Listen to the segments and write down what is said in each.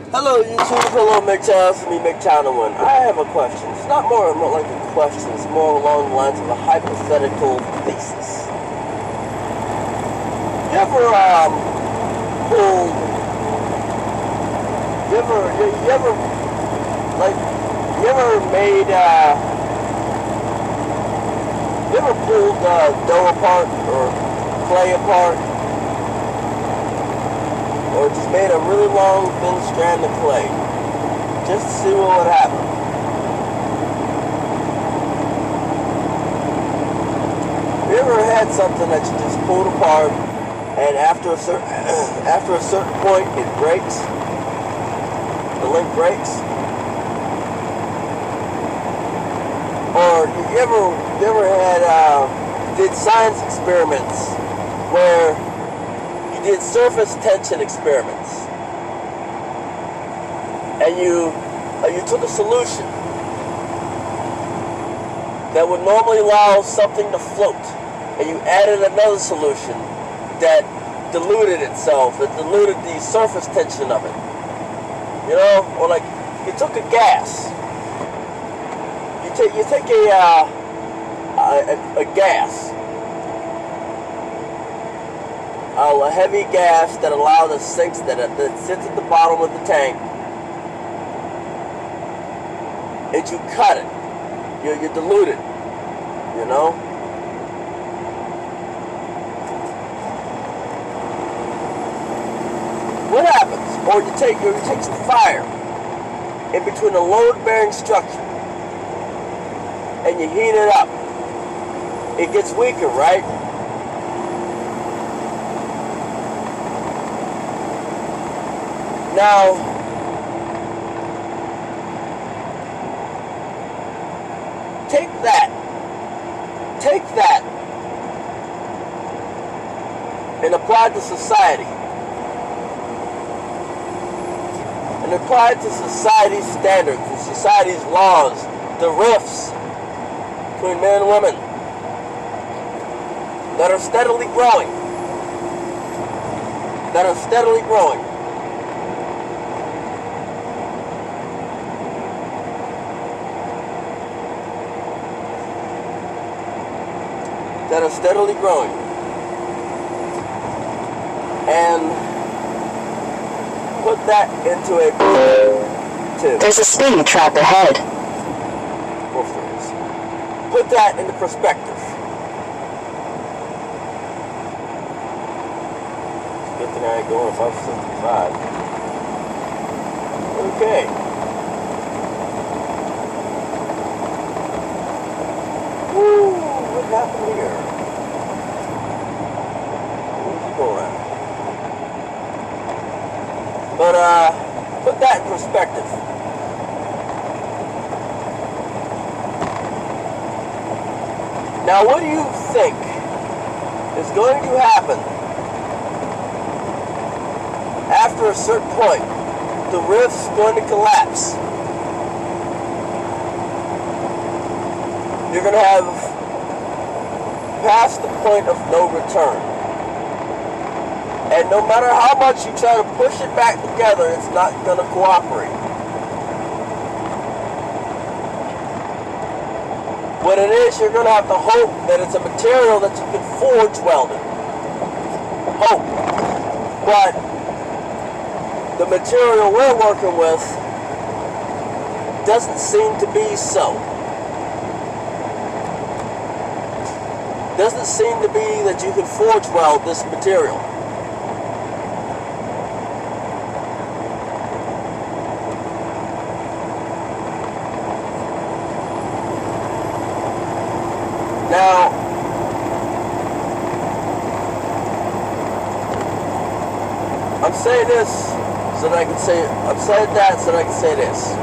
Hello YouTube, hello MGTOW, it's me MGTOW-Rolling. I have a question. It's not more like a question, it's more along the lines of a hypothetical thesis. You ever pulled you ever like you ever made you ever pulled dough apart or clay apart? Or just made a really long, thin strand of clay, just to see what would happen. Have you ever had something that you just pulled apart, and after a certain point, it breaks? The link breaks. Or you ever had did science experiments where did surface tension experiments, and you took a solution that would normally allow something to float, and you added another solution that diluted itself, that diluted the surface tension of it. You know, or like you took a gas. You take a gas. A heavy gas that allows the sinks that sits at the bottom of the tank, and you cut it. You dilute it. You know. What happens? Or you take some fire in between a load-bearing structure, and you heat it up. It gets weaker, right? Now, take that, and apply it to society. And apply it to society's standards, and society's laws, the rifts between men and women that are steadily growing. That are steadily growing. That are steadily growing, and put that into a perspective. There's a speed trap ahead. Put that into perspective. Good thing I ain't going above 65. Okay. What happened here? Where's he going at? But put that in perspective. Now, what do you think is going to happen after a certain point? The rift's going to collapse. You're going to have past the point of no return. And no matter how much you try to push it back together, it's not going to cooperate. What it is, you're going to have to hope that it's a material that you can forge weld it. Hope. But the material we're working with doesn't seem to be so. Doesn't seem to be that you can forge weld this material. Now, I'm saying this so that I can say, I'm saying that so that I can say this.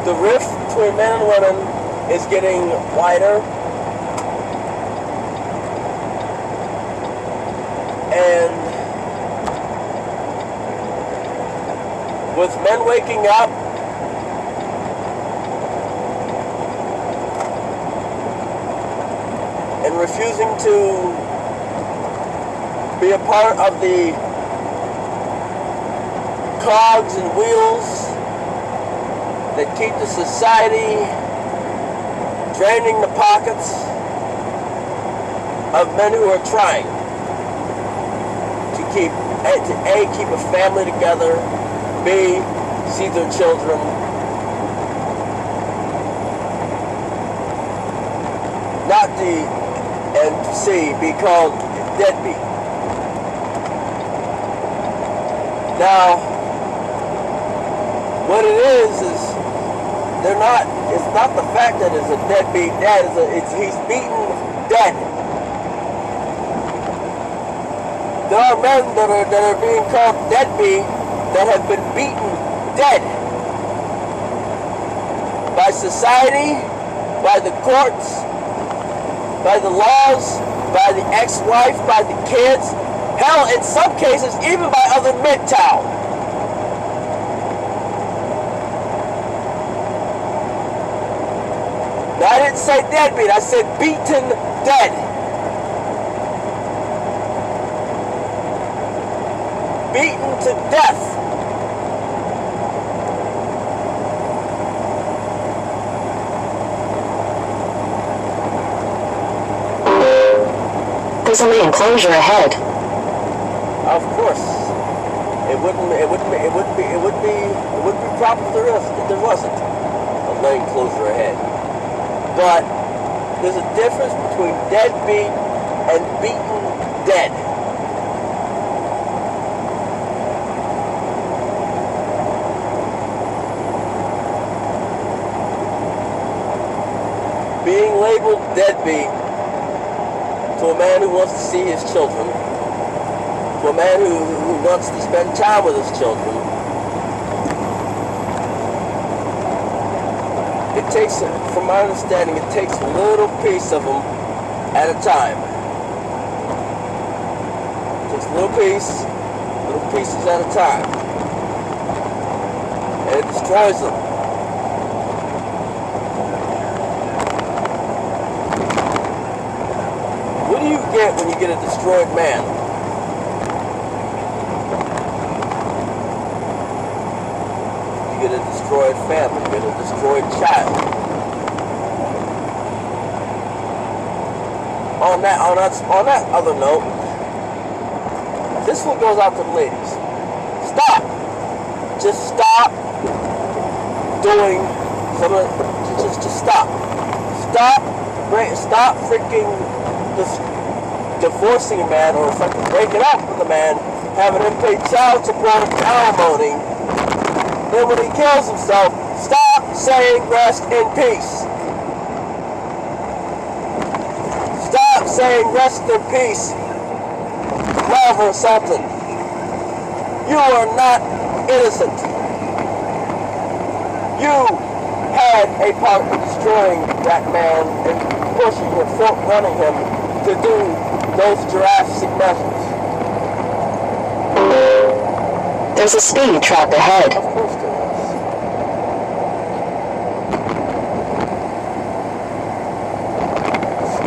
The rift between men and women is getting wider. And with men waking up, and refusing to be a part of the cogs and wheels that keep the society draining the pockets of men who are trying to keep a family together, B, see their children, not D, and C, be called deadbeat. Now, what it is they're not, it's not the fact that it's a deadbeat dad, he's beaten dead. There are men that are being called deadbeat that have been beaten dead by society, by the courts, by the laws, by the ex-wife, by the kids, hell, in some cases, even by other MGTOW. Now, I didn't say deadbeat, I said beaten dead. Beaten to death. There's a lane closure ahead. Of course, it wouldn't be proper if there wasn't a lane closure ahead. But there's a difference between deadbeat and beaten dead. Being labeled deadbeat to a man who wants to see his children, to a man who wants to spend time with his children, it takes, from my understanding, it takes a little piece of them at a time. It takes little pieces at a time. And it destroys them. What do you get when you get a destroyed man? You get a destroyed family, you get a destroyed child. On that other note, this one goes out to the ladies. Stop! Just stop doing some of just stop. Stop freaking divorcing a man or fucking breaking up with a man, having him pay child support and alimony. Then when he kills himself, stop saying rest in peace. Stop saying rest in peace, love or something. You are not innocent. You had a part in destroying that man and pushing him, running him to do those drastic measures. There's a speed trap ahead. Of course there is.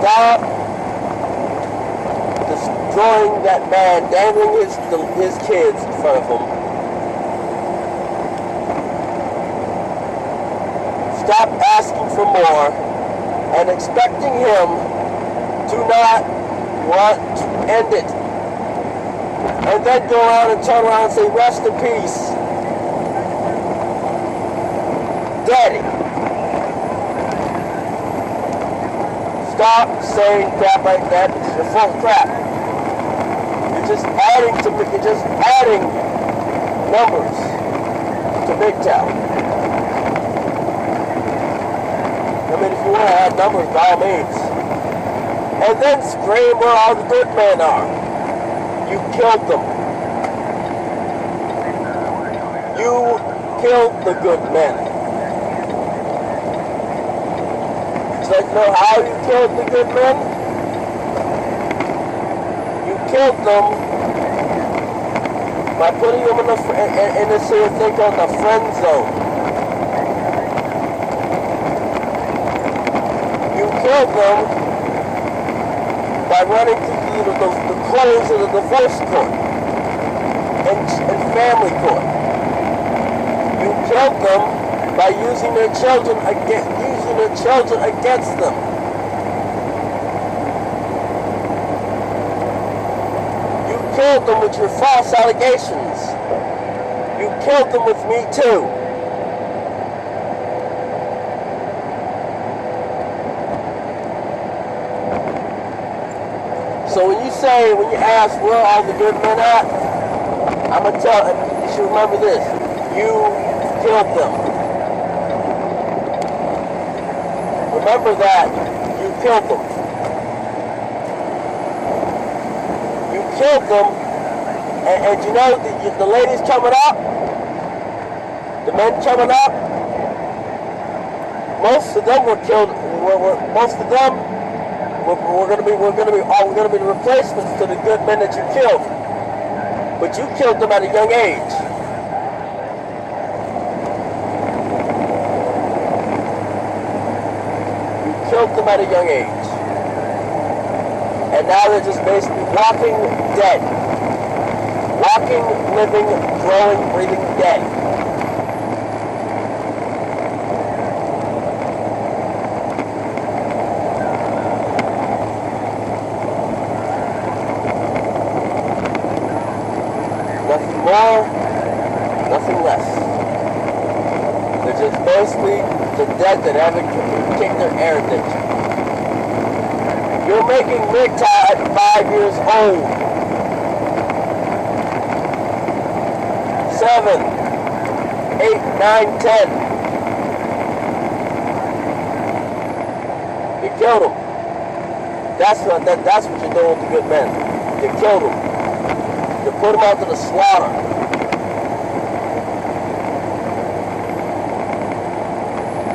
Stop destroying that man, dangling his kids in front of him. Stop asking for more and expecting him to not want to end it. And then go around and turn around and say, rest in peace, Daddy. Stop saying crap like that because you're full of crap. You're just adding numbers to MGTOW. I mean, if you want to add numbers, by all means. And then scream where all the good men are. You killed them. You killed the good men. Would you like to know how you killed the good men? You killed them by putting them in this sort of thing called the friend zone. Killed them by running to the close of the divorce court and family court. using their children against them. You killed them with your false allegations. You killed them with Me Too. So when you ask where all the good men at, I'm gonna tell you, you should remember this. You killed them. Remember that. You killed them. You killed them, and you know the ladies coming up, the men coming up, most of them were killed. Most of them we're gonna be the replacements to the good men that you killed. But you killed them at a young age. You killed them at a young age. And now they're just basically walking dead. Walking, living, growing, breathing dead. Nothing more, nothing less. They're just basically the dead that haven't kicked their air addiction. You're making MGTOW at 5 years old. 7, 8, 9, 10. You killed them. That's what you're doing with the good men. You killed them. You put them out to the slaughter.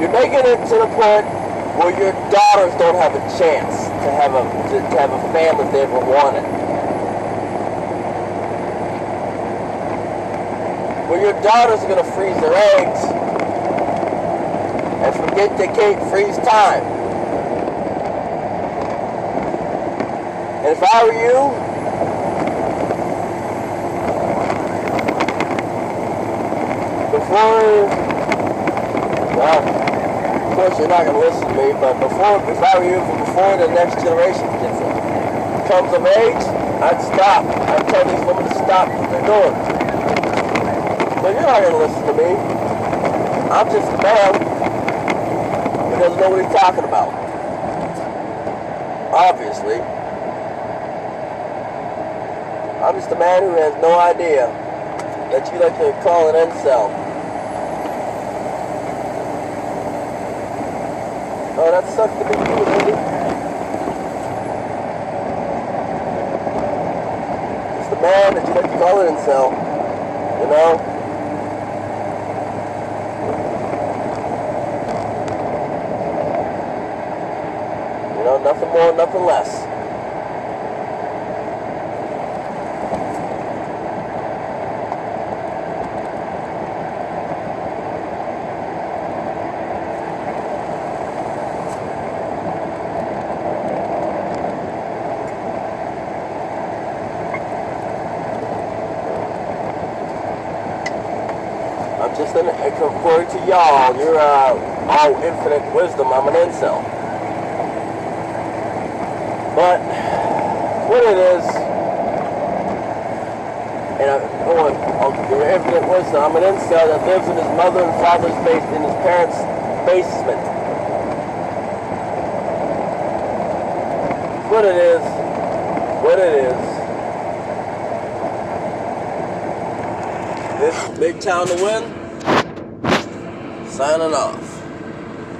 You're making it to the point where your daughters don't have a chance to have a family they ever wanted. Where your daughters are gonna freeze their eggs and forget they can't freeze time. And if I were you, well, of course you're not going to listen to me, but if I were you, before the next generation comes of age, I'd stop. I'd tell these women to stop what they're doing. But you're not going to listen to me. I'm just a man who doesn't know what he's talking about. Obviously. I'm just a man who has no idea that you like to call an incel. Oh, that sucks to be you, baby. Just a man that you like to call an incel. You know? You know, nothing more, nothing less. I'm just according to y'all, you're all infinite wisdom, I'm an incel. But what it is, and your infinite wisdom, I'm an incel that lives in his mother and father's basement, in his parents' basement. What it is, this is MGTOW to win. Signing off.